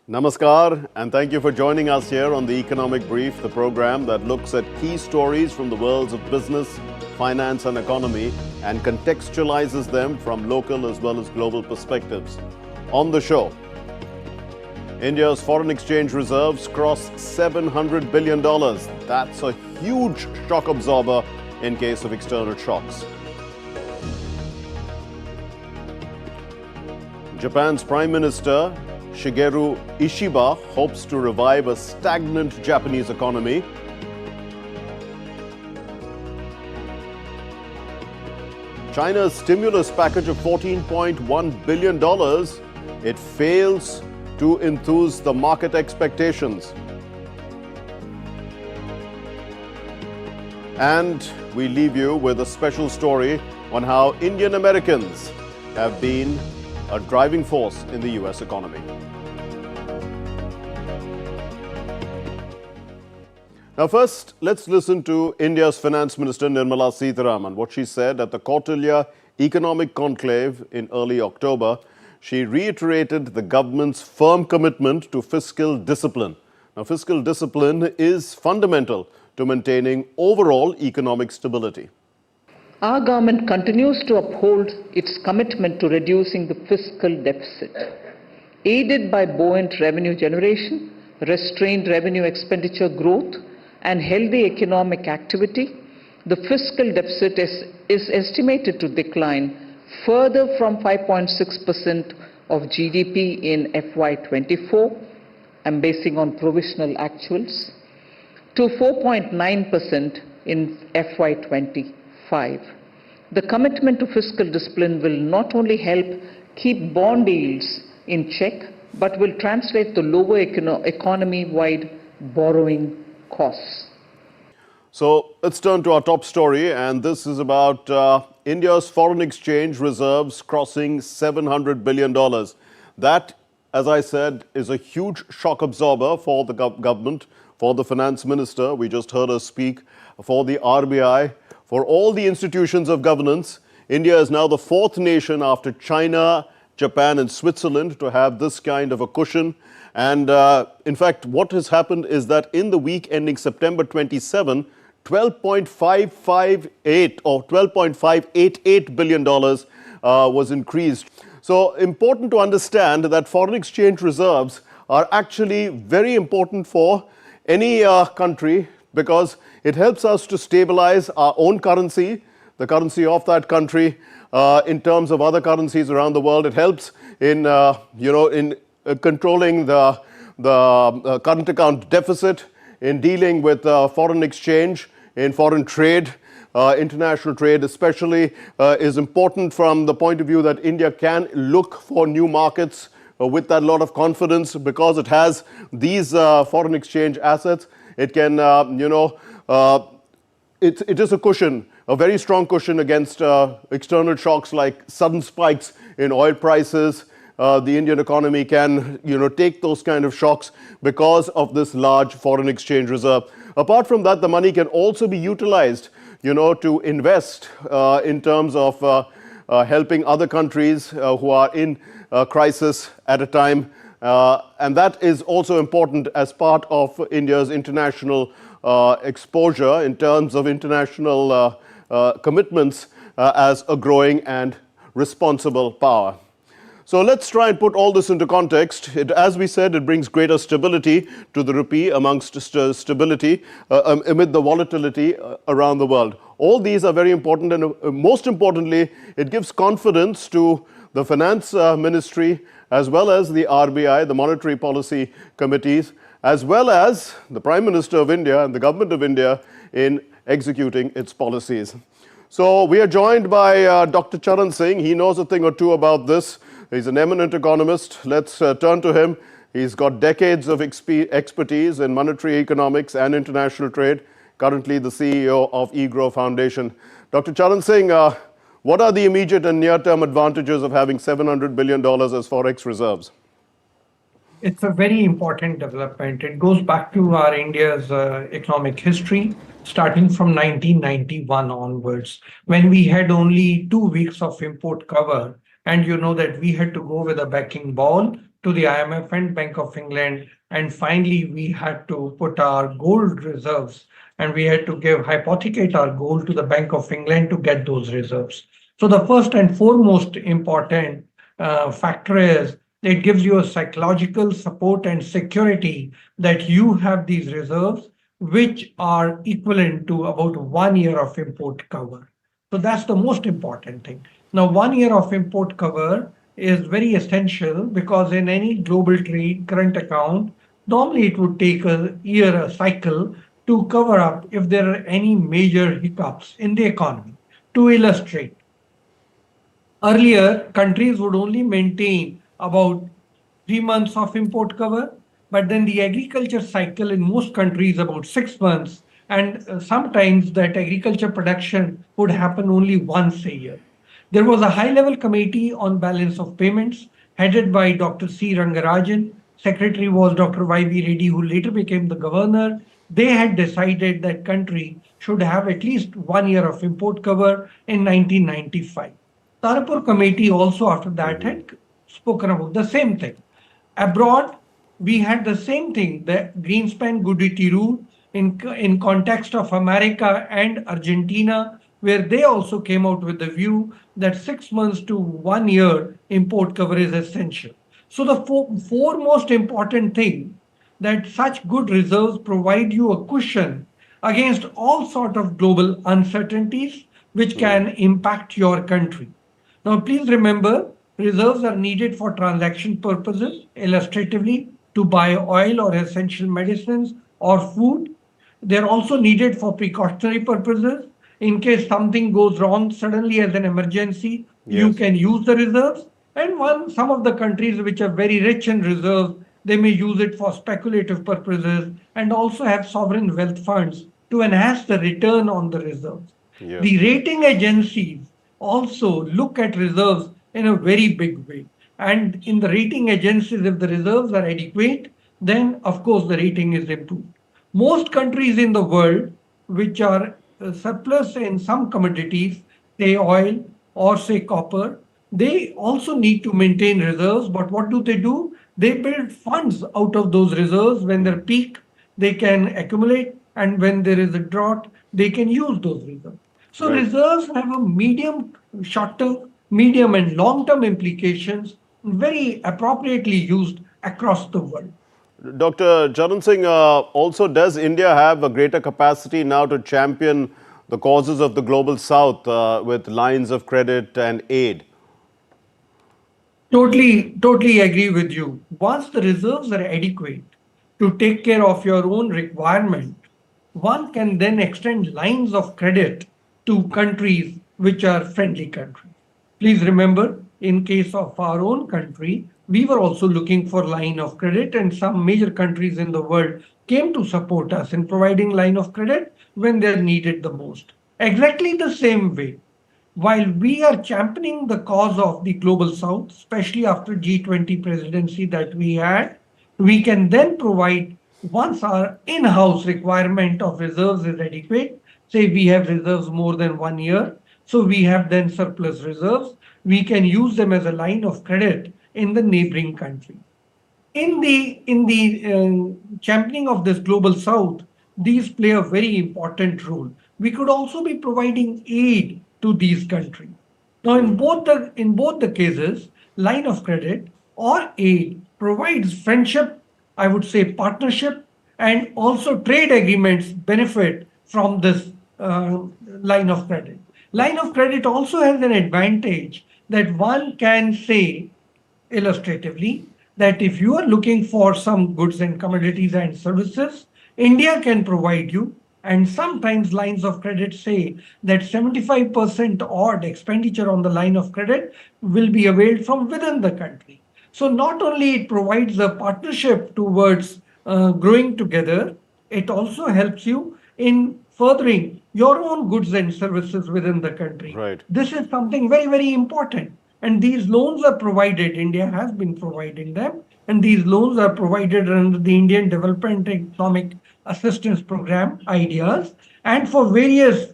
Namaskar, and thank you for joining us here on the Economic Brief, the program that looks at key stories from the worlds of business, finance, and economy and contextualizes them from local as well as global perspectives. On the show, India's foreign exchange reserves cross $700 billion. That's a huge shock absorber in case of external shocks. Japan's Prime Minister Shigeru Ishiba hopes to revive a stagnant Japanese economy. China's stimulus package of $14.1 billion, it fails to enthuse the market expectations. And we leave you with a special story on how Indian Americans have been a driving force in the US economy. Now first, let's listen to India's Finance Minister Nirmala Sitharaman, what she said at the Kautilya Economic Conclave in early October. She reiterated the government's firm commitment to fiscal discipline. Now, fiscal discipline is fundamental to maintaining overall economic stability. Our government continues to uphold its commitment to reducing the fiscal deficit. Aided by buoyant revenue generation, restrained revenue expenditure growth, and healthy economic activity, the fiscal deficit is estimated to decline further from 5.6% of GDP in FY24, I'm basing on provisional actuals, to 4.9% in FY25. The commitment to fiscal discipline will not only help keep bond yields in check, but will translate to lower economy-wide borrowing costs. So let's turn to our top story, and this is about India's foreign exchange reserves crossing $700 billion. That, as I said, is a huge shock absorber for the government, for the finance minister. We just heard her speak, for the RBI, for all the institutions of governance. India is now the fourth nation after China, Japan, and Switzerland to have this kind of a cushion. And in fact, what has happened is that in the week ending September 27, $12.558 or $12.588 billion was increased. So important to understand that foreign exchange reserves are actually very important for any country, because it helps us to stabilize our own currency, the currency of that country, in terms of other currencies around the world. It helps in controlling the current account deficit, in dealing with foreign exchange, in foreign trade. International trade especially is important from the point of view that India can look for new markets with that lot of confidence, because it has these foreign exchange assets. It can, it is a cushion, a very strong cushion against external shocks like sudden spikes in oil prices. The Indian economy can, take those kind of shocks because of this large foreign exchange reserve. Apart from that, the money can also be utilized, to invest in terms of helping other countries who are in crisis at a time. And that is also important as part of India's international exposure in terms of international commitments as a growing and responsible power. So let's try and put all this into context. As we said, it brings greater stability to the rupee amidst stability amid the volatility around the world. All these are very important, and most importantly, it gives confidence to the finance ministry, as well as the RBI, the monetary policy committees, as well as the Prime Minister of India and the government of India in executing its policies. So we are joined by Dr. Charan Singh. He knows a thing or two about this. He's an eminent economist. Let's turn to him. He's got decades of expertise in monetary economics and international trade, currently the CEO of eGrow Foundation. Dr. Charan Singh, what are the immediate and near-term advantages of having $700 billion as Forex reserves? It's a very important development. It goes back to our India's economic history, starting from 1991 onwards, when we had only 2 weeks of import cover. And you know that we had to go with a backing ball to the IMF and Bank of England. And finally, we had to put our gold reserves and we had to hypothecate our gold to the Bank of England to get those reserves. So the first and foremost important factor is it gives you a psychological support and security that you have these reserves, which are equivalent to about 1 year of import cover. So that's the most important thing. Now, 1 year of import cover is very essential because in any global trade current account, normally it would take a year, a cycle to cover up if there are any major hiccups in the economy. To illustrate, earlier, countries would only maintain about 3 months of import cover, but then the agriculture cycle in most countries about 6 months, and sometimes that agriculture production would happen only once a year. There was a high-level committee on balance of payments headed by Dr. C. Rangarajan. Secretary was Dr. Y.V. Reddy, who later became the governor. They had decided that country should have at least 1 year of import cover in 1995. Tarapur committee also after that had spoken about the same thing. Abroad, we had the same thing, the Greenspan-Goodwin rule in context of America and Argentina, where they also came out with the view that 6 months to 1 year import cover is essential. So the four most important thing that such good reserves provide you a cushion against all sort of global uncertainties which can impact your country. Now, please remember, reserves are needed for transaction purposes, illustratively, to buy oil or essential medicines or food. They're also needed for precautionary purposes. In case something goes wrong suddenly as an emergency, you Yes. can use the reserves. And some of the countries which are very rich in reserves, they may use it for speculative purposes and also have sovereign wealth funds to enhance the return on the reserves. Yes. The rating agencies also look at reserves in a very big way. And in the rating agencies, if the reserves are adequate, then of course the rating is improved. Most countries in the world which are surplus in some commodities, say oil or say copper, they also need to maintain reserves. But what do? They build funds out of those reserves. When they're peak, they can accumulate, and when there is a drought, they can use those reserves. So Right. reserves have a medium, short term, medium, and long term implications, very appropriately used across the world. Dr. Charan Singh, also does India have a greater capacity now to champion the causes of the global south with lines of credit and aid? Totally agree with you. Once the reserves are adequate to take care of your own requirement, one can then extend lines of credit to countries which are friendly countries. Please remember, in case of our own country, we were also looking for line of credit, and some major countries in the world came to support us in providing line of credit when they're needed the most. Exactly the same way, while we are championing the cause of the global south, especially after G20 presidency that we had, we can then provide, once our in-house requirement of reserves is adequate, say we have reserves more than 1 year, so we have then surplus reserves, we can use them as a line of credit in the neighboring country. In the championing of this global south, these play a very important role. We could also be providing aid to these countries. Now, in both the cases, line of credit or aid provides friendship, I would say partnership, and also trade agreements benefit from this line of credit. Line of credit also has an advantage that one can say illustratively that if you are looking for some goods and commodities and services, India can provide you. And sometimes lines of credit say that 75% odd expenditure on the line of credit will be availed from within the country. So not only it provides a partnership towards growing together, it also helps you in furthering your own goods and services within the country. Right. This is something very important. And these loans are provided, India has been providing them, and these loans are provided under the Indian Development Economic Assistance Program, IDEAS, and for various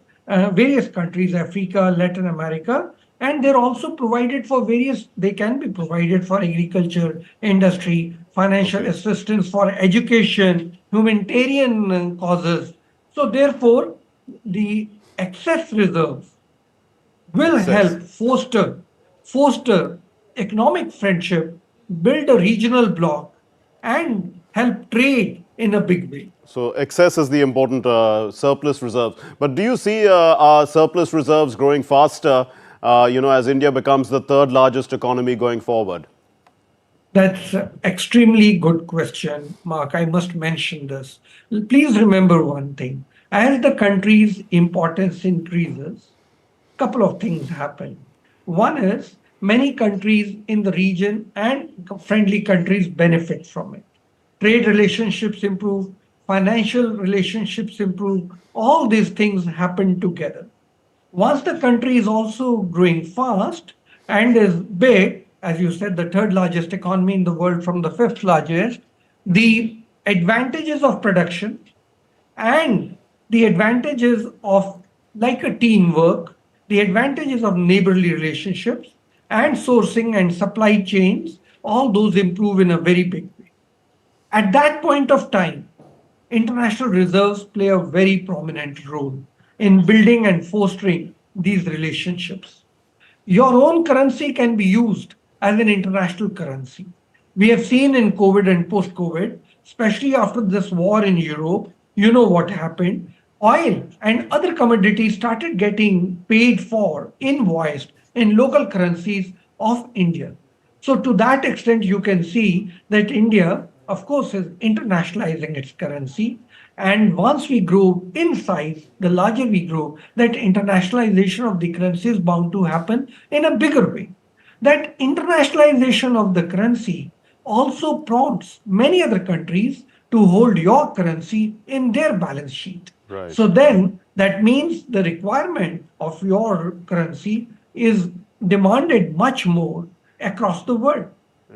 countries, Africa, Latin America, And they're also provided for they can be provided for agriculture, industry, financial Okay. assistance for education, humanitarian causes. So therefore, the excess reserves will help Excess. foster economic friendship, build a regional bloc, and help trade in a big way. So excess is the important surplus reserves. But do you see our surplus reserves growing faster, as India becomes the third largest economy going forward? That's an extremely good question, Mark. I must mention this. Please remember one thing. As the country's importance increases, couple of things happen. One is many countries in the region and friendly countries benefit from it. Trade relationships improve, financial relationships improve. All these things happen together. Once the country is also growing fast and is big, as you said, the third largest economy in the world from the fifth largest, the advantages of production and the advantages of like a teamwork, the advantages of neighborly relationships and sourcing and supply chains, all those improve in a very big way. At that point of time, international reserves play a very prominent role in building and fostering these relationships. Your own currency can be used as an international currency. We have seen in COVID and post COVID, especially after this war in Europe, you know what happened. Oil and other commodities started getting paid for, invoiced in local currencies of India. So, to that extent, you can see that India, of course, is internationalizing its currency. And once we grow in size, the larger we grow, that internationalization of the currency is bound to happen in a bigger way. That internationalization of the currency also prompts many other countries to hold your currency in their balance sheet. Right. So then that means the requirement of your currency is demanded much more across the world.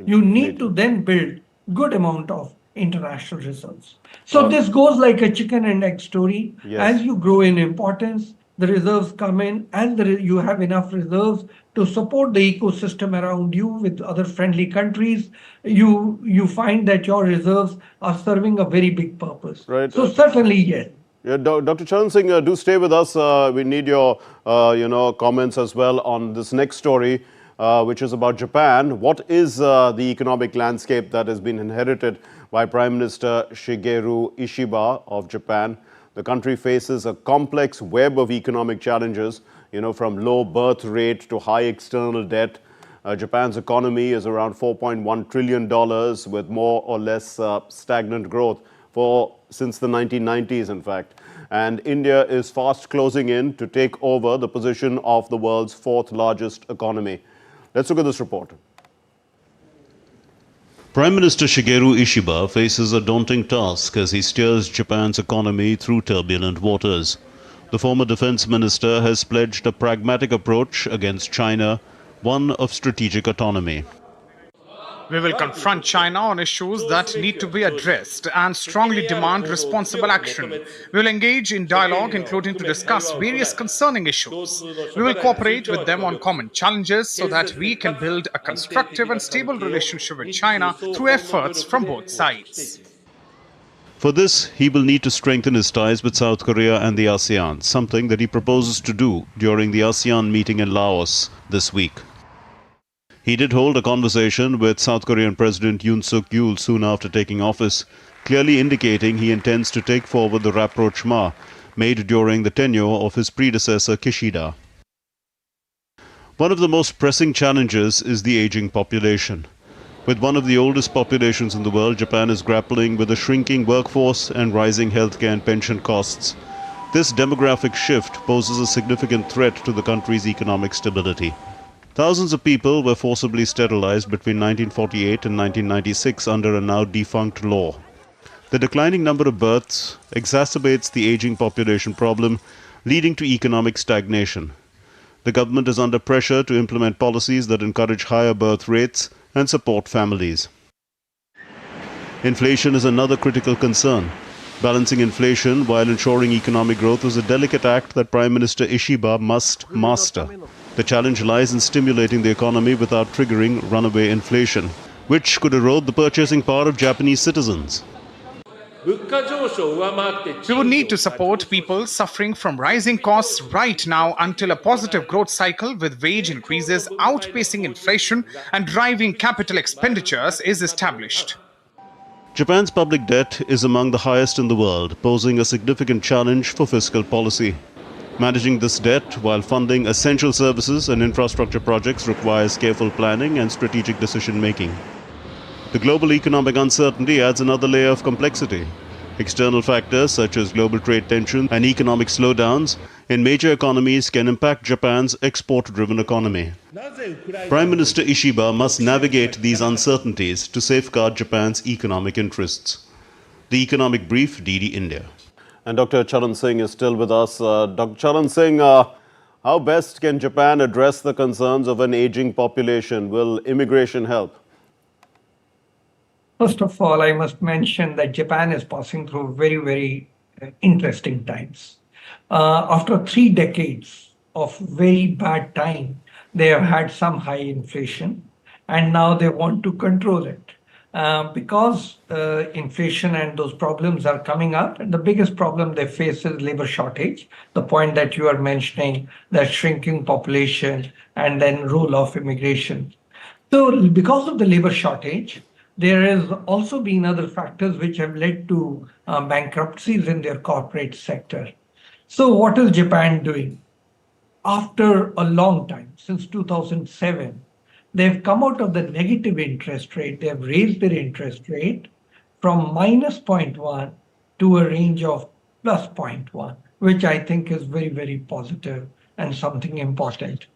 You need to then build good amount of international reserves. So this goes like a chicken and egg story. Yes. As you grow in importance, the reserves come in, and you have enough reserves to support the ecosystem around you with other friendly countries. You find that your reserves are serving a very big purpose. Right. So certainly yes. Yeah, Dr. Charan Singh, do stay with us. We need your, comments as well on this next story, which is about Japan. What is the economic landscape that has been inherited by Prime Minister Shigeru Ishiba of Japan? The country faces a complex web of economic challenges, from low birth rate to high external debt. Japan's economy is around $4.1 trillion with more or less stagnant growth since the 1990s, in fact. And India is fast closing in to take over the position of the world's fourth largest economy. Let's look at this report. Prime Minister Shigeru Ishiba faces a daunting task as he steers Japan's economy through turbulent waters. The former defense minister has pledged a pragmatic approach against China, one of strategic autonomy. We will confront China on issues that need to be addressed and strongly demand responsible action. We will engage in dialogue, including to discuss various concerning issues. We will cooperate with them on common challenges so that we can build a constructive and stable relationship with China through efforts from both sides. For this, he will need to strengthen his ties with South Korea and the ASEAN, something that he proposes to do during the ASEAN meeting in Laos this week. He did hold a conversation with South Korean President Yoon Suk-yeol soon after taking office, clearly indicating he intends to take forward the rapprochement made during the tenure of his predecessor Kishida. One of the most pressing challenges is the aging population. With one of the oldest populations in the world, Japan is grappling with a shrinking workforce and rising healthcare and pension costs. This demographic shift poses a significant threat to the country's economic stability. Thousands of people were forcibly sterilized between 1948 and 1996 under a now defunct law. The declining number of births exacerbates the aging population problem, leading to economic stagnation. The government is under pressure to implement policies that encourage higher birth rates and support families. Inflation is another critical concern. Balancing inflation while ensuring economic growth is a delicate act that Prime Minister Ishiba must master. The challenge lies in stimulating the economy without triggering runaway inflation, which could erode the purchasing power of Japanese citizens. We would need to support people suffering from rising costs right now until a positive growth cycle with wage increases outpacing inflation and driving capital expenditures is established. Japan's public debt is among the highest in the world, posing a significant challenge for fiscal policy. Managing this debt while funding essential services and infrastructure projects requires careful planning and strategic decision-making. The global economic uncertainty adds another layer of complexity. External factors such as global trade tensions and economic slowdowns in major economies can impact Japan's export-driven economy. Prime Minister Ishiba must navigate these uncertainties to safeguard Japan's economic interests. The Economic Brief, DD India. And Dr. Charan Singh is still with us. Dr. Charan Singh, how best can Japan address the concerns of an aging population? Will immigration help? First of all, I must mention that Japan is passing through very, very interesting times. After 3 decades of very bad time, they have had some high inflation, and now they want to control it. Because inflation and those problems are coming up, and the biggest problem they face is labor shortage, the point that you are mentioning, that shrinking population and then role of immigration. So because of the labor shortage, there has also been other factors which have led to bankruptcies in their corporate sector. So what is Japan doing? After a long time, since 2007, they've come out of the negative interest rate. They've raised their interest rate from minus 0.1 to a range of plus 0.1, which I think is very, very positive and something important.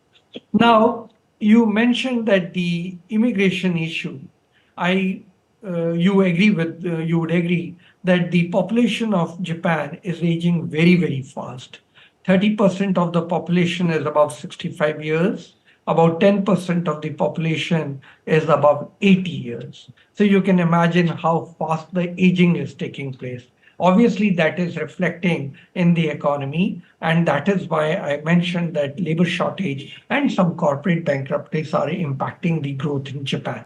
Now, you mentioned that the immigration issue, you would agree that the population of Japan is aging very, very fast. 30% of the population is above 65 years. About 10% of the population is above 80 years. So you can imagine how fast the aging is taking place. Obviously, that is reflecting in the economy, and that is why I mentioned that labor shortage and some corporate bankruptcies are impacting the growth in Japan.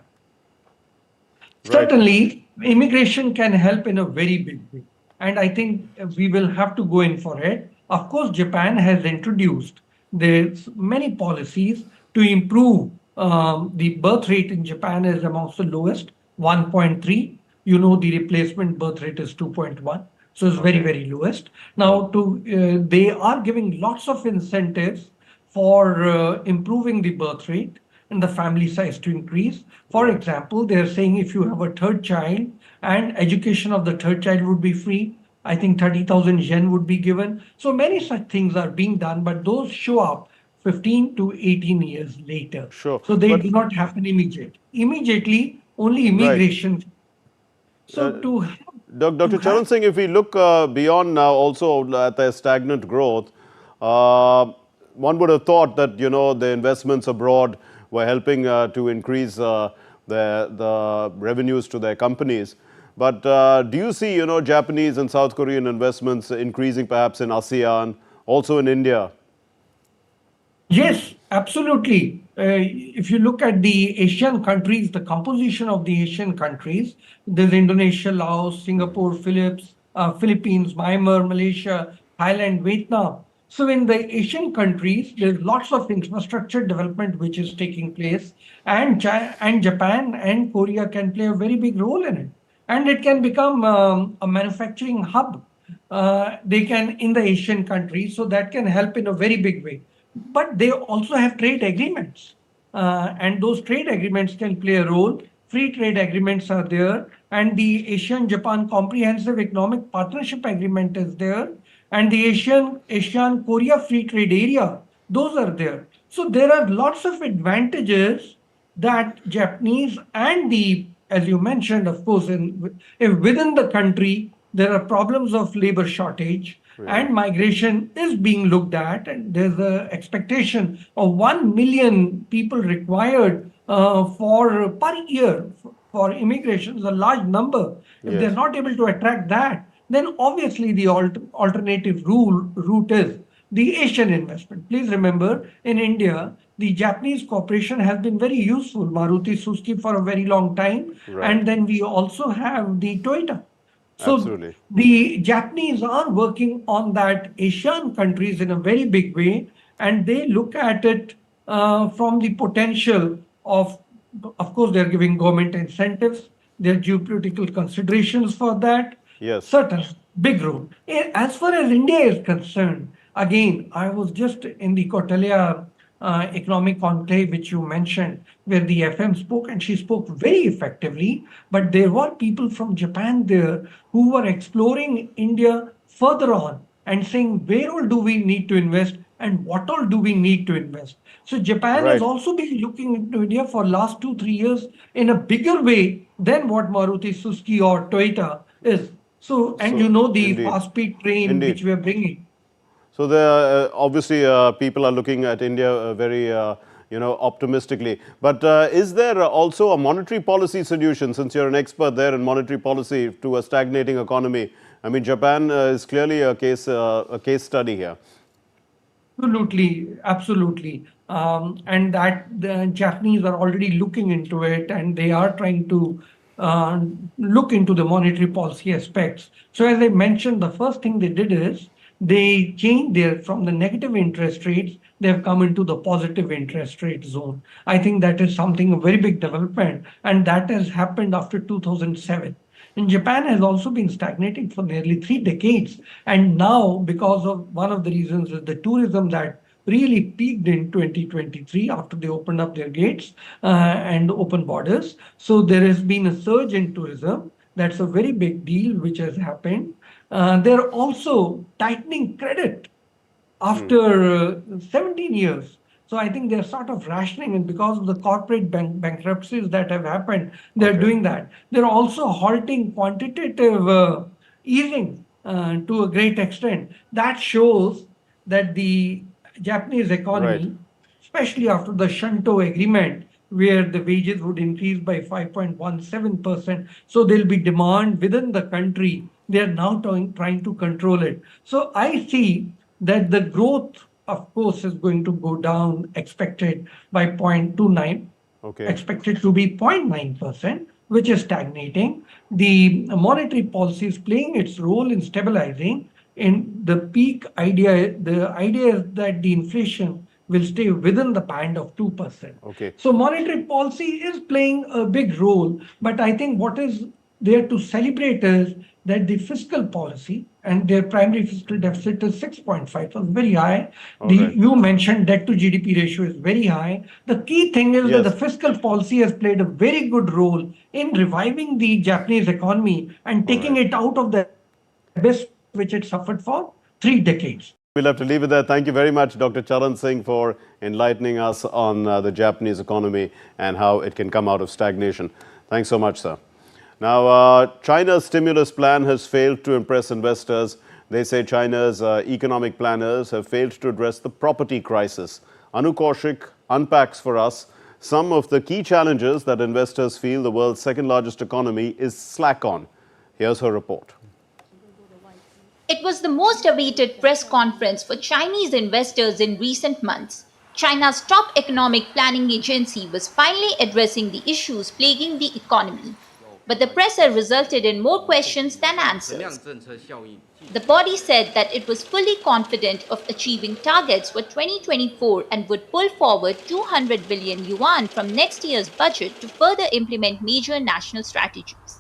Right. Certainly, immigration can help in a very big way, and I think we will have to go in for it. Of course, Japan has introduced many policies to improve the birth rate in Japan is amongst the lowest, 1.3. You know, the replacement birth rate is 2.1. So it's very, very lowest. Now, they are giving lots of incentives for improving the birth rate and the family size to increase. For example, they're saying if you have a third child and education of the third child would be free, I think 30,000 yen would be given. So many such things are being done, but those show up 15 to 18 years later. Sure. So they do not happen immediately, only immigration. Right. So Dr. Charan Singh, if we look beyond now also at the stagnant growth, one would have thought that, you know, the investments abroad were helping to increase the revenues to their companies. But do you see, you know, Japanese and South Korean investments increasing perhaps in ASEAN, also in India? Yes, absolutely. If you look at the Asian countries, the composition of the Asian countries, there's Indonesia, Laos, Singapore, Philippines, Myanmar, Malaysia, Thailand, Vietnam. So in the Asian countries, there's lots of infrastructure development which is taking place, and Japan and Korea can play a very big role in it. And it can become a manufacturing hub. They can in the Asian countries, so that can help in a very big way. But they also have trade agreements, and those trade agreements can play a role. Free trade agreements are there, and the Asian-Japan Comprehensive Economic Partnership Agreement is there, and the Asian-Korea Free Trade Area, those are there. So there are lots of advantages that Japanese and as you mentioned, of course, if within the country, there are problems of labor shortage, and migration is being looked at, and there's an expectation of 1 million people required per year for immigration. Is a large number. If they're not able to attract that, then obviously the alternative route is the Asian investment. Please remember, in India, the Japanese corporation has been very useful, Maruti Suzuki for a very long time. Right. And then we also have the Toyota. So Absolutely. the Japanese are working on that Asian countries in a very big way, and they look at it from the potential of course, they're giving government incentives, there are geopolitical considerations for that. Yes. Certain big role. As far as India is concerned, again, I was just in the Kautilya economic conclave, which you mentioned, where the FM spoke, and she spoke very effectively. But there were people from Japan there who were exploring India further on and saying, where all do we need to invest and what all do we need to invest? So Japan has Right. also been looking into India for last 2-3 years in a bigger way than what Maruti Suzuki or Toyota is. So, and you know the indeed. fast-speed train Indeed. which we are bringing. So obviously people are looking at India very optimistically. But is there also a monetary policy solution, since you're an expert there in monetary policy, to a stagnating economy? I mean, Japan is clearly a case study here. Absolutely, absolutely. And that the Japanese are already looking into it, and they are trying to look into the monetary policy aspects. So as I mentioned, the first thing they did is they changed from the negative interest rates, they have come into the positive interest rate zone. I think that is something, a very big development, and that has happened after 2007. And Japan has also been stagnating for nearly 3 decades. And now, because of one of the reasons is the tourism that really peaked in 2023 after they opened up their gates and open borders. So there has been a surge in tourism. That's a very big deal which has happened. They're also tightening credit after 17 years. So I think they're sort of rationing, and because of the corporate bankruptcies that have happened, they're doing that. They're also halting quantitative easing to a great extent. That shows that the Japanese economy, especially after the Shanto agreement, where the wages would increase by 5.17%. So there'll be demand within the country. They're now trying to control it. So I see that the growth, of course, is going to go down, expected by 0.29, expected to be 0.9%, which is stagnating. The monetary policy is playing its role in stabilizing. In the peak idea, the idea is that the inflation will stay within the band of 2%. So monetary policy is playing a big role, but I think what is there to celebrate is that the fiscal policy and their primary fiscal deficit is 6.5, so very high. You mentioned debt to GDP ratio is very high. The key thing is that the fiscal policy has played a very good role in reviving the Japanese economy and taking it out of the abyss which it suffered for 3 decades. We'll have to leave it there. Thank you very much, Dr. Charan Singh, for enlightening us on the Japanese economy and how it can come out of stagnation. Thanks so much, sir. Now, China's stimulus plan has failed to impress investors. They say China's economic planners have failed to address the property crisis. Anu Kaushik unpacks for us some of the key challenges that investors feel the world's second largest economy is slack on. Here's her report. It was the most awaited press conference for Chinese investors in recent months. China's top economic planning agency was finally addressing the issues plaguing the economy. But the presser resulted in more questions than answers. The body said that it was fully confident of achieving targets for 2024 and would pull forward 200 billion yuan from next year's budget to further implement major national strategies.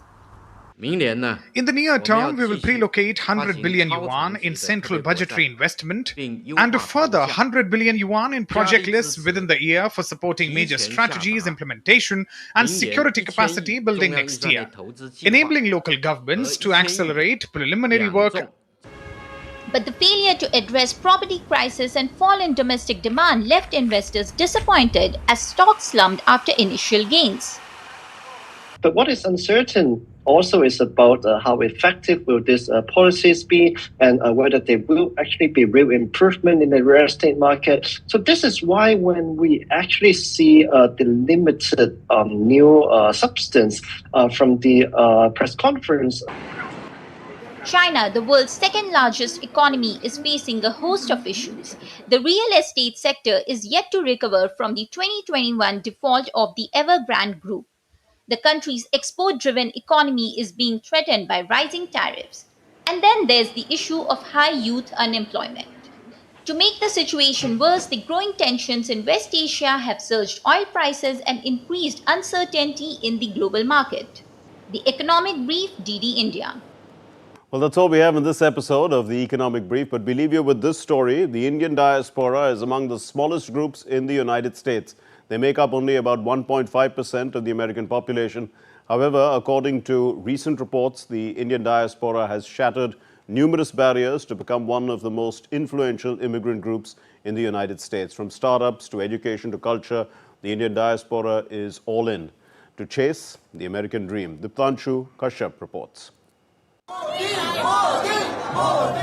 In the near term, we will prelocate 100 billion yuan in central budgetary investment and a further 100 billion yuan in project lists within the year for supporting major strategies, implementation and security capacity building next year, enabling local governments to accelerate preliminary work. But the failure to address property crisis and fall in domestic demand left investors disappointed as stocks slumped after initial gains. But what is uncertain also is about how effective will these policies be and whether they will actually be real improvement in the real estate market. So this is why when we actually see the limited new substance from the press conference. China, the world's second largest economy, is facing a host of issues. The real estate sector is yet to recover from the 2021 default of the Evergrande Group. The country's export driven economy is being threatened by rising tariffs. And then there's the issue of high youth unemployment. To make the situation worse, the growing tensions in West Asia have surged oil prices and increased uncertainty in the global market. The Economic Brief, DD India. Well, that's all we have in this episode of the Economic Brief, but we leave you with this story. The Indian diaspora is among the smallest groups in the United States. They make up only about 1.5% of the American population. However, according to recent reports, the Indian diaspora has shattered numerous barriers to become one of the most influential immigrant groups in the United States. From startups to education to culture, the Indian diaspora is all in to chase the American dream. Diptanshu Kashyap reports.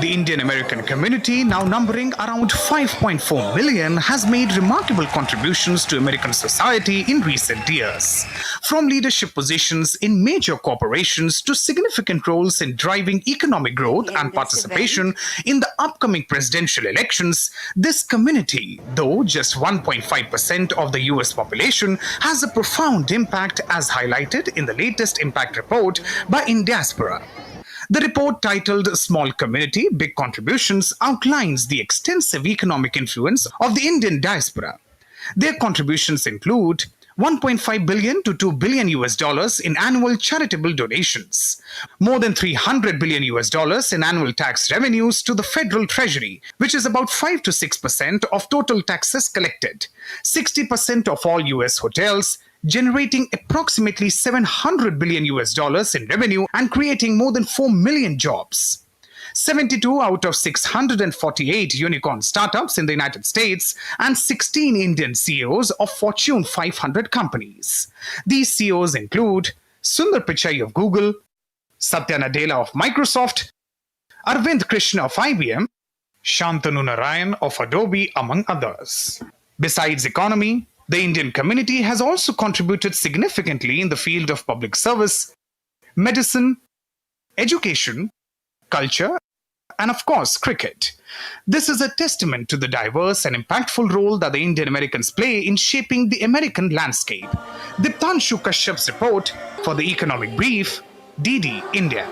The Indian American community, now numbering around 5.4 million, has made remarkable contributions to American society in recent years. From leadership positions in major corporations to significant roles in driving economic growth and participation in the upcoming presidential elections, this community, though just 1.5% of the US population, has a profound impact as highlighted in the latest impact report by Indiaspora. The report, titled Small Community, Big Contributions, outlines the extensive economic influence of the Indian diaspora. Their contributions include 1.5 billion to 2 billion US dollars in annual charitable donations, more than 300 billion US dollars in annual tax revenues to the federal treasury, which is about 5 to 6% of total taxes collected, 60% of all US hotels, generating approximately 700 billion US dollars in revenue and creating more than 4 million jobs. 72 out of 648 unicorn startups in the United States and 16 Indian CEOs of Fortune 500 companies. These CEOs include Sundar Pichai of Google, Satya Nadella of Microsoft, Arvind Krishna of IBM, Shantanu Narayan of Adobe, among others. Besides economy, the Indian community has also contributed significantly in the field of public service, medicine, education, culture, and of course, cricket. This is a testament to the diverse and impactful role that the Indian Americans play in shaping the American landscape. Diptanshu Kashyap's report for the Economic Brief, DD India.